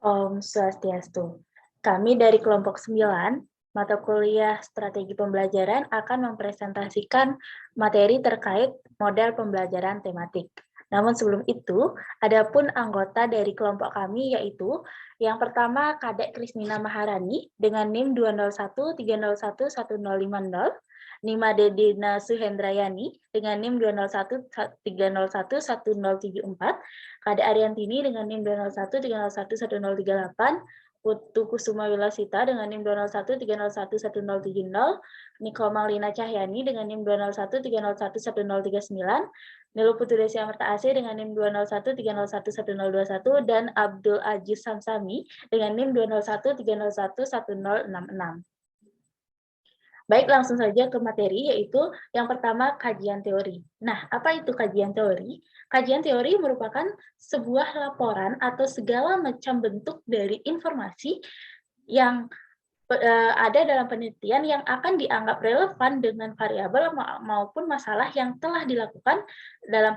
Om Swastiastu. Kami dari kelompok 9, mata kuliah strategi pembelajaran akan mempresentasikan materi terkait model pembelajaran tematik. Namun sebelum itu, adapun anggota dari kelompok kami yaitu yang pertama Kadek Krisnina Maharani dengan NIM 201301150, Nima Dedina Suhendrayani dengan NIM 20130111074, Kadek Ariantini dengan NIM 20130111038, Putu Kusuma Wilasita dengan NIM 201301170, Niko Malina Cahyani dengan NIM 201301139, Nilu Putri Desi Amerta AC dengan NIM 20130111021, dan Abdul Aziz Samsami dengan NIM 20130111066. Baik, langsung saja ke materi, yaitu yang pertama kajian teori. Nah, apa itu kajian teori? Kajian teori merupakan sebuah laporan atau segala macam bentuk dari informasi yang ada dalam penelitian yang akan dianggap relevan dengan variabel maupun masalah yang telah dilakukan dalam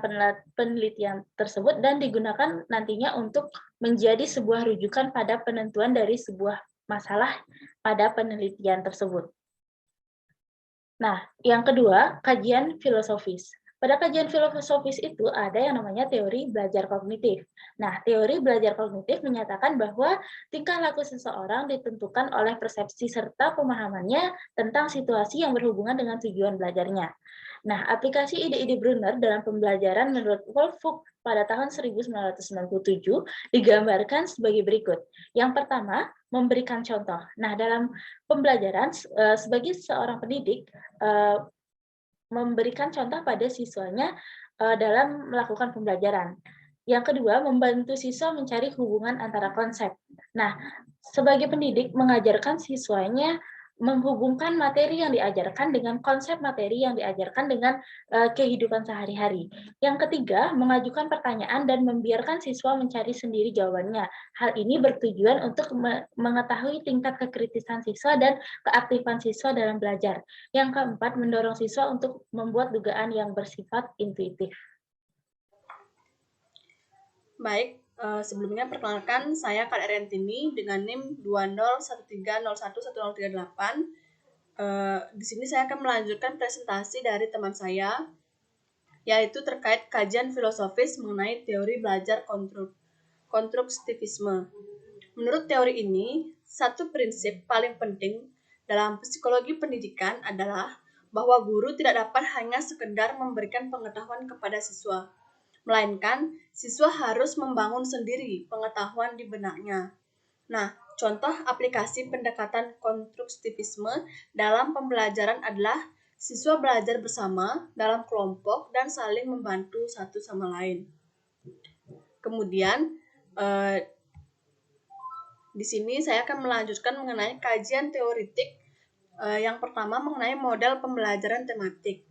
penelitian tersebut dan digunakan nantinya untuk menjadi sebuah rujukan pada penentuan dari sebuah masalah pada penelitian tersebut. Nah, yang kedua, kajian filosofis. Pada kajian filosofis itu ada yang namanya teori belajar kognitif. Nah, teori belajar kognitif menyatakan bahwa tingkah laku seseorang ditentukan oleh persepsi serta pemahamannya tentang situasi yang berhubungan dengan tujuan belajarnya. Nah, aplikasi ide-ide Brunner dalam pembelajaran menurut Wolfgang pada tahun 1997 digambarkan sebagai berikut. Yang pertama, memberikan contoh. Nah, dalam pembelajaran sebagai seorang pendidik memberikan contoh pada siswanya dalam melakukan pembelajaran. Yang kedua, membantu siswa mencari hubungan antara konsep. Nah, sebagai pendidik mengajarkan siswanya menghubungkan materi yang diajarkan dengan konsep materi yang diajarkan dengan kehidupan sehari-hari. Yang ketiga, mengajukan pertanyaan dan membiarkan siswa mencari sendiri jawabannya. Hal ini bertujuan untuk mengetahui tingkat kekritisan siswa dan keaktifan siswa dalam belajar. Yang keempat, mendorong siswa untuk membuat dugaan yang bersifat intuitif. Baik, sebelumnya perkenalkan saya Kak Ariantini dengan NIM 20130111038. Di sini saya akan melanjutkan presentasi dari teman saya, yaitu terkait kajian filosofis mengenai teori belajar konstruktivisme. Menurut teori ini, satu prinsip paling penting dalam psikologi pendidikan adalah bahwa guru tidak dapat hanya sekedar memberikan pengetahuan kepada siswa, melainkan siswa harus membangun sendiri pengetahuan di benaknya. Nah, contoh aplikasi pendekatan konstruktivisme dalam pembelajaran adalah siswa belajar bersama dalam kelompok dan saling membantu satu sama lain. Kemudian, di sini saya akan melanjutkan mengenai kajian teoritik yang pertama mengenai model pembelajaran tematik.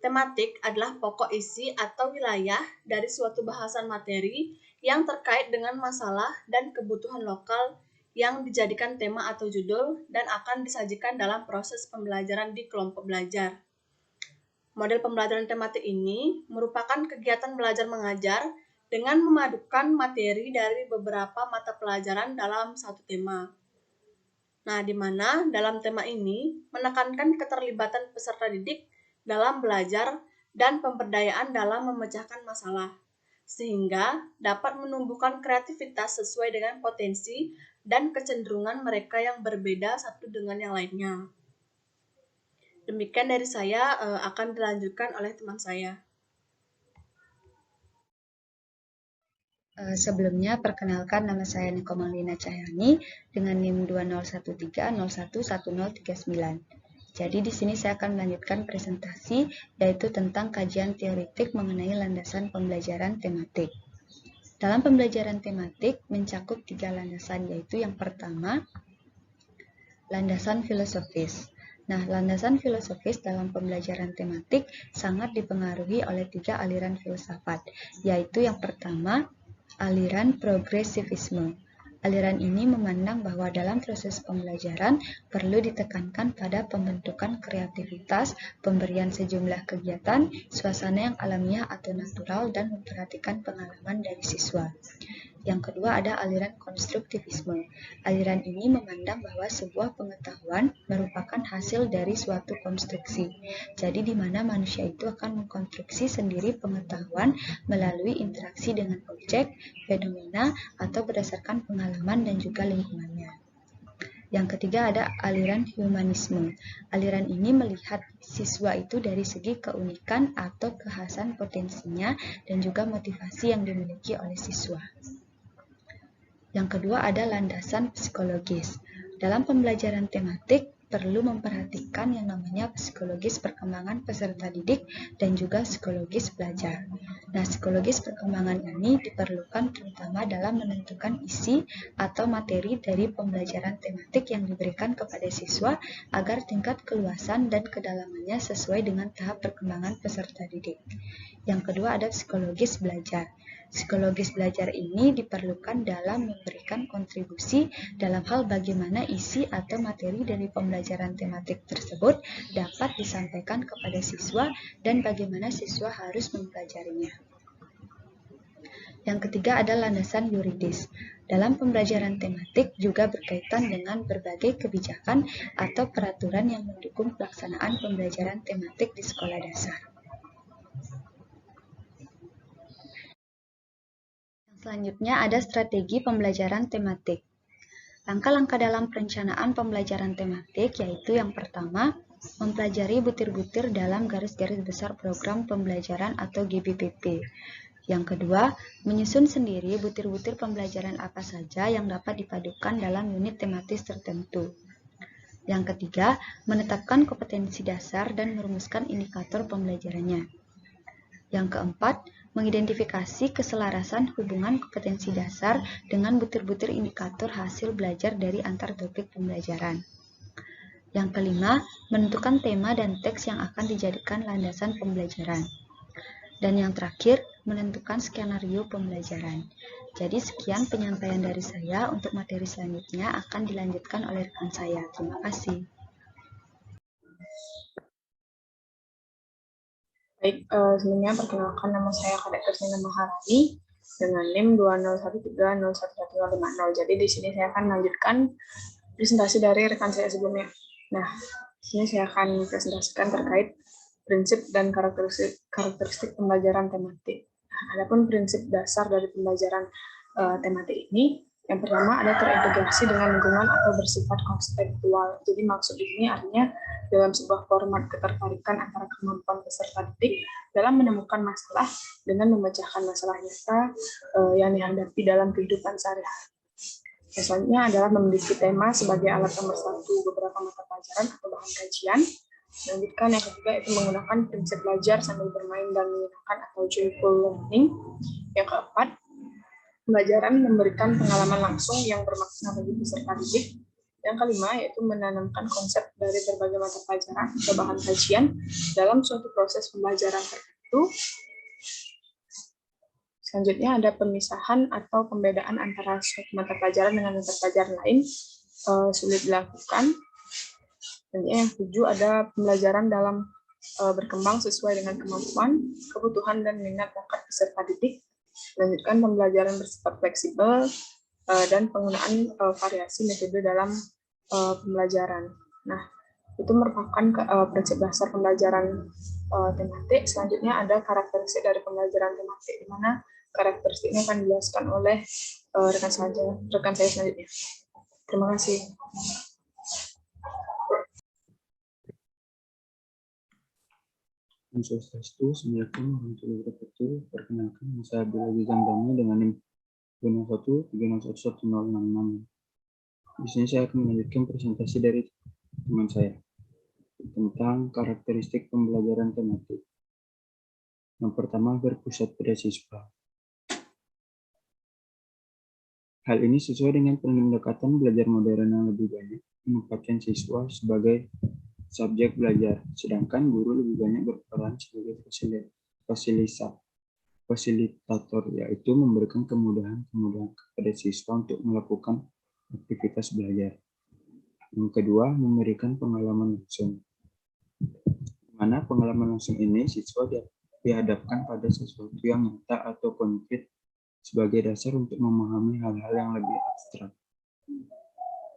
Tematik adalah pokok isi atau wilayah dari suatu bahasan materi yang terkait dengan masalah dan kebutuhan lokal yang dijadikan tema atau judul dan akan disajikan dalam proses pembelajaran di kelompok belajar. Model pembelajaran tematik ini merupakan kegiatan belajar mengajar dengan memadukan materi dari beberapa mata pelajaran dalam satu tema. Nah, di mana dalam tema ini menekankan keterlibatan peserta didik dalam belajar dan pemberdayaan dalam memecahkan masalah, sehingga dapat menumbuhkan kreativitas sesuai dengan potensi dan kecenderungan mereka yang berbeda satu dengan yang lainnya. Demikian dari saya, akan dilanjutkan oleh teman saya. Sebelumnya, perkenalkan nama saya Niko Malina Cahyani dengan NIM 20130111039. Jadi di sini saya akan melanjutkan presentasi yaitu tentang kajian teoritik mengenai landasan pembelajaran tematik. Dalam pembelajaran tematik mencakup 3 landasan, yaitu yang pertama, landasan filosofis. Nah, landasan filosofis dalam pembelajaran tematik sangat dipengaruhi oleh 3 aliran filsafat, yaitu yang pertama, aliran progresivisme. Aliran ini memandang bahwa dalam proses pembelajaran perlu ditekankan pada pembentukan kreativitas, pemberian sejumlah kegiatan, suasana yang alamiah atau natural, dan memperhatikan pengalaman dari siswa. Yang kedua ada aliran konstruktivisme. Aliran ini memandang bahwa sebuah pengetahuan merupakan hasil dari suatu konstruksi. Jadi di mana manusia itu akan mengkonstruksi sendiri pengetahuan melalui interaksi dengan objek, fenomena, atau berdasarkan pengalaman dan juga lingkungannya. Yang ketiga ada aliran humanisme. Aliran ini melihat siswa itu dari segi keunikan atau kekhasan potensinya dan juga motivasi yang dimiliki oleh siswa. Yang kedua ada landasan psikologis. Dalam pembelajaran tematik, perlu memperhatikan yang namanya psikologis perkembangan peserta didik dan juga psikologis belajar. Nah, psikologis perkembangan ini diperlukan terutama dalam menentukan isi atau materi dari pembelajaran tematik yang diberikan kepada siswa agar tingkat keluasan dan kedalamannya sesuai dengan tahap perkembangan peserta didik. Yang kedua ada psikologis belajar. Psikologis belajar ini diperlukan dalam memberikan kontribusi dalam hal bagaimana isi atau materi dari pembelajaran tematik tersebut dapat disampaikan kepada siswa dan bagaimana siswa harus mempelajarinya. Yang ketiga ada landasan yuridis. Dalam pembelajaran tematik juga berkaitan dengan berbagai kebijakan atau peraturan yang mendukung pelaksanaan pembelajaran tematik di sekolah dasar. Selanjutnya ada strategi pembelajaran tematik. Langkah-langkah dalam perencanaan pembelajaran tematik yaitu yang pertama, mempelajari butir-butir dalam garis-garis besar program pembelajaran atau GBPP. Yang kedua, menyusun sendiri butir-butir pembelajaran apa saja yang dapat dipadukan dalam unit tematis tertentu. Yang ketiga, menetapkan kompetensi dasar dan merumuskan indikator pembelajarannya. Yang keempat, mengidentifikasi keselarasan hubungan kompetensi dasar dengan butir-butir indikator hasil belajar dari antar topik pembelajaran. Yang kelima, menentukan tema dan teks yang akan dijadikan landasan pembelajaran. Dan yang terakhir, menentukan skenario pembelajaran. Jadi sekian penyampaian dari saya, untuk materi selanjutnya akan dilanjutkan oleh rekan saya. Terima kasih. Baik, sebelumnya perkenalkan nama saya Kadek Kristina Maharani dengan NIM 20130111050. Jadi di sini saya akan melanjutkan presentasi dari rekan saya sebelumnya. Nah, di sini saya akan presentasikan terkait prinsip dan karakteristik pembelajaran tematik. Nah, adapun prinsip dasar dari pembelajaran tematik ini, yang pertama ada terintegrasi dengan lingkungan atau bersifat konseptual. Jadi maksud ini artinya dalam sebuah format ketertarikan antara kemampuan peserta didik dalam menemukan masalah dengan memecahkan masalah nyata yang dihadapi dalam kehidupan sehari-hari. Selanjutnya adalah memiliki tema sebagai alat nomor satu beberapa mata pelajaran atau bahan kajian. Lanjutkan yang ketiga itu menggunakan prinsip belajar sambil bermain dan menyenangkan atau joyful learning. Yang keempat, pembelajaran memberikan pengalaman langsung yang bermakna bagi peserta didik. Yang kelima, yaitu menanamkan konsep dari berbagai mata pelajaran atau bahan kajian dalam suatu proses pembelajaran tertentu. Selanjutnya ada pemisahan atau pembedaan antara suatu mata pelajaran dengan mata pelajaran lain sulit dilakukan. Dan yang ketujuh ada pembelajaran dalam berkembang sesuai dengan kemampuan, kebutuhan, dan minat bakat peserta didik. Lanjutkan pembelajaran bersifat fleksibel dan penggunaan variasi metode dalam pembelajaran. Nah, itu merupakan prinsip dasar pembelajaran tematik. Selanjutnya ada karakteristik dari pembelajaran tematik, di mana karakteristiknya akan dijelaskan oleh rekan saya selanjutnya. Terima kasih. Assalamualaikum warahmatullahi wabarakatuh. Perkenalkan, saya Abdul Aziz Zamdani dengan NIM 20130111066. Di sini saya akan melanjutkan presentasi dari teman saya tentang karakteristik pembelajaran tematik. Yang pertama, berpusat pada siswa. Hal ini sesuai dengan pendekatan belajar modern yang lebih banyak menempatkan siswa sebagai subjek belajar, sedangkan guru lebih banyak berperan sebagai fasilitator, yaitu memberikan kemudahan kepada siswa untuk melakukan aktivitas belajar. Yang kedua, memberikan pengalaman langsung. Di mana pengalaman langsung ini siswa dihadapkan pada sesuatu yang nyata atau konkret sebagai dasar untuk memahami hal-hal yang lebih abstrak.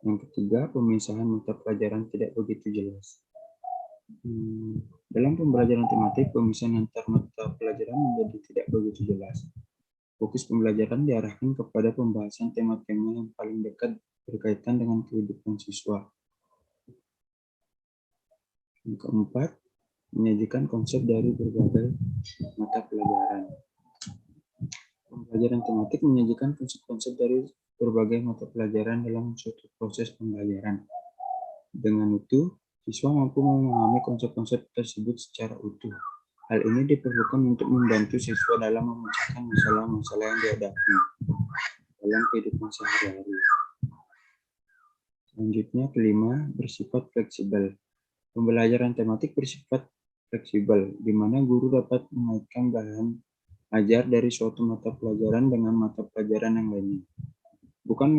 Yang ketiga, pemisahan mata pelajaran tidak begitu jelas. Dalam pembelajaran tematik, pemisahan antar mata pelajaran menjadi tidak begitu jelas. Fokus pembelajaran diarahkan kepada pembahasan tema-tema yang paling dekat berkaitan dengan kehidupan siswa. Yang keempat, menyajikan konsep dari berbagai mata pelajaran. Pembelajaran tematik menyajikan konsep-konsep dari berbagai mata pelajaran dalam suatu proses pembelajaran. Dengan itu, siswa mampu memahami konsep-konsep tersebut secara utuh. Hal ini diperlukan untuk membantu siswa dalam memecahkan masalah-masalah yang dihadapi dalam kehidupan sehari-hari. Selanjutnya, kelima, bersifat fleksibel. Pembelajaran tematik bersifat fleksibel, di mana guru dapat mengaitkan bahan ajar dari suatu mata pelajaran dengan mata pelajaran yang lainnya. Bukan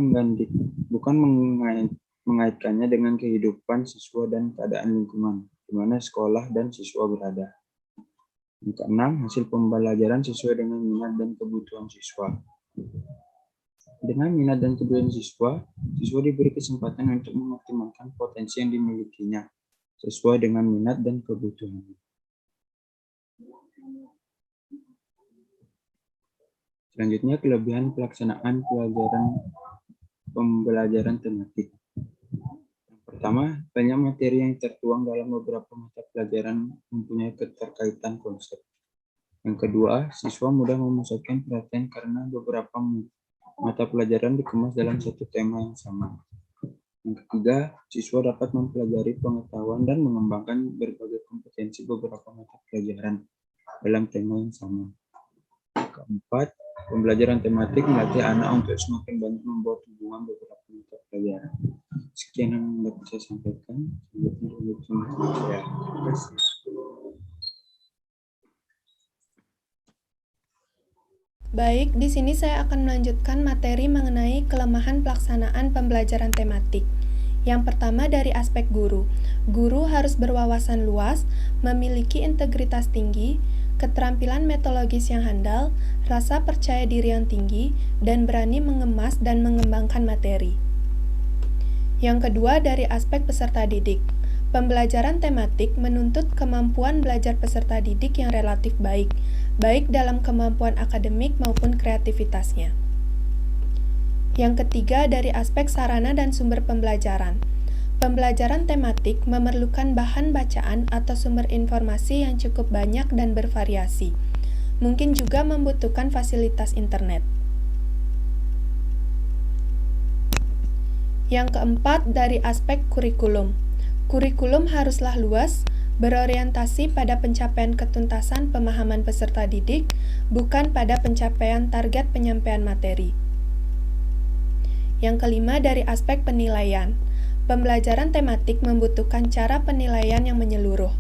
mengaitkannya dengan kehidupan siswa dan keadaan lingkungan, di mana sekolah dan siswa berada. Yang keenam, hasil pembelajaran sesuai dengan minat dan kebutuhan siswa. Dengan minat dan kebutuhan siswa diberi kesempatan untuk mengoptimalkan potensi yang dimilikinya, sesuai dengan minat dan kebutuhannya. Selanjutnya, kelebihan pelaksanaan pembelajaran tematik. Yang pertama, banyak materi yang tertuang dalam beberapa mata pelajaran mempunyai keterkaitan konsep. Yang kedua, siswa mudah memusatkan perhatian karena beberapa mata pelajaran dikemas dalam satu tema yang sama. Yang ketiga, siswa dapat mempelajari pengetahuan dan mengembangkan berbagai kompetensi beberapa mata pelajaran dalam tema yang sama. Keempat, pembelajaran tematik melatih anak untuk semakin banyak membuat hubungan beberapa mata pelajaran. Sekian yang dapat saya sampaikan. Terima kasih. Baik, di sini saya akan melanjutkan materi mengenai kelemahan pelaksanaan pembelajaran tematik. Yang pertama dari aspek guru. Guru harus berwawasan luas, memiliki integritas tinggi, keterampilan metodologis yang handal, rasa percaya diri yang tinggi, dan berani mengemas dan mengembangkan materi. Yang kedua dari aspek peserta didik. Pembelajaran tematik menuntut kemampuan belajar peserta didik yang relatif baik dalam kemampuan akademik maupun kreativitasnya. Yang ketiga dari aspek sarana dan sumber pembelajaran. Pembelajaran tematik memerlukan bahan bacaan atau sumber informasi yang cukup banyak dan bervariasi. Mungkin juga membutuhkan fasilitas internet. Yang keempat dari aspek kurikulum. Kurikulum haruslah luas, berorientasi pada pencapaian ketuntasan pemahaman peserta didik, bukan pada pencapaian target penyampaian materi. Yang kelima dari aspek penilaian. Pembelajaran tematik membutuhkan cara penilaian yang menyeluruh.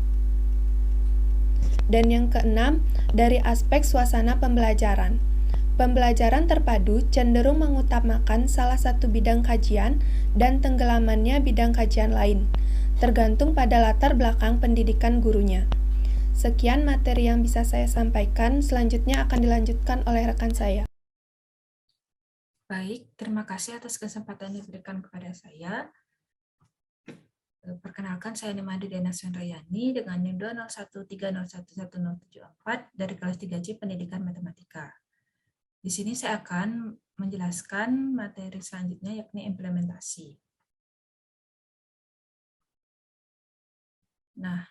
Dan yang keenam dari aspek suasana pembelajaran. Pembelajaran terpadu cenderung mengutamakan salah satu bidang kajian dan tenggelamannya bidang kajian lain, tergantung pada latar belakang pendidikan gurunya. Sekian materi yang bisa saya sampaikan, selanjutnya akan dilanjutkan oleh rekan saya. Baik, terima kasih atas kesempatan yang diberikan kepada saya. Perkenalkan, saya Nimadi Dena Sunrayani dengan NIM 20130111074 dari kelas 3C Pendidikan Matematika. Di sini saya akan menjelaskan materi selanjutnya, yakni implementasi. Nah,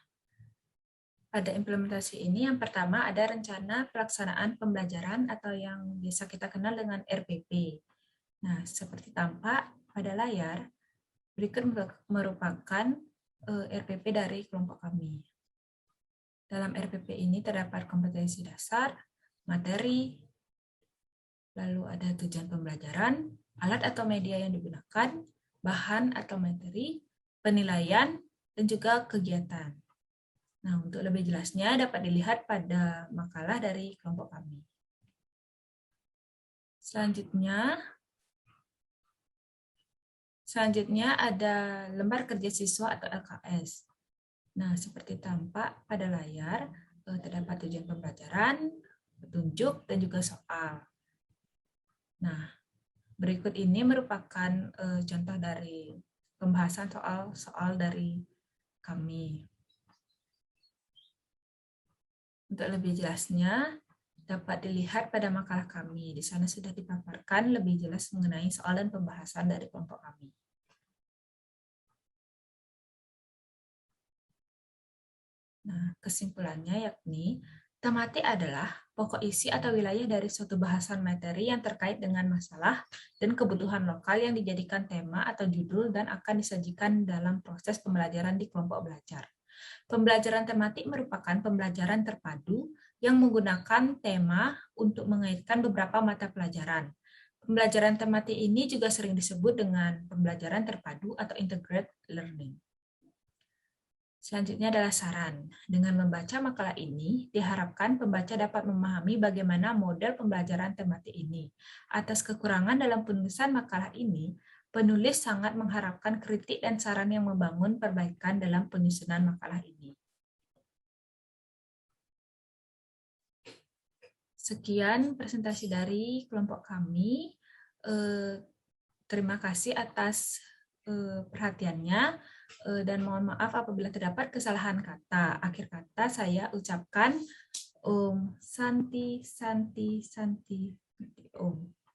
pada implementasi ini yang pertama ada rencana pelaksanaan pembelajaran atau yang biasa kita kenal dengan RPP. Nah, seperti tampak pada layar, berikut merupakan RPP dari kelompok kami. Dalam RPP ini terdapat kompetensi dasar, materi, lalu ada tujuan pembelajaran, alat atau media yang digunakan, bahan atau materi, penilaian, dan juga kegiatan. Nah, untuk lebih jelasnya dapat dilihat pada makalah dari kelompok kami. Selanjutnya ada lembar kerja siswa atau LKS. Nah, seperti tampak pada layar, terdapat tujuan pembelajaran, petunjuk, dan juga soal. Nah, berikut ini merupakan contoh dari pembahasan soal dari kami. Untuk lebih jelasnya, dapat dilihat pada makalah kami. Di sana sudah dipaparkan lebih jelas mengenai soal dan pembahasan dari kelompok kami. Nah, kesimpulannya yakni, tematik adalah pokok isi atau wilayah dari suatu bahasan materi yang terkait dengan masalah dan kebutuhan lokal yang dijadikan tema atau judul dan akan disajikan dalam proses pembelajaran di kelompok belajar. Pembelajaran tematik merupakan pembelajaran terpadu yang menggunakan tema untuk mengaitkan beberapa mata pelajaran. Pembelajaran tematik ini juga sering disebut dengan pembelajaran terpadu atau integrated learning. Selanjutnya adalah saran. Dengan membaca makalah ini, diharapkan pembaca dapat memahami bagaimana model pembelajaran tematik ini. Atas kekurangan dalam penulisan makalah ini, penulis sangat mengharapkan kritik dan saran yang membangun perbaikan dalam penyusunan makalah ini. Sekian presentasi dari kelompok kami. Terima kasih atas perhatiannya dan mohon maaf apabila terdapat kesalahan kata. Akhir kata saya ucapkan Om Santi Santi Santi Om.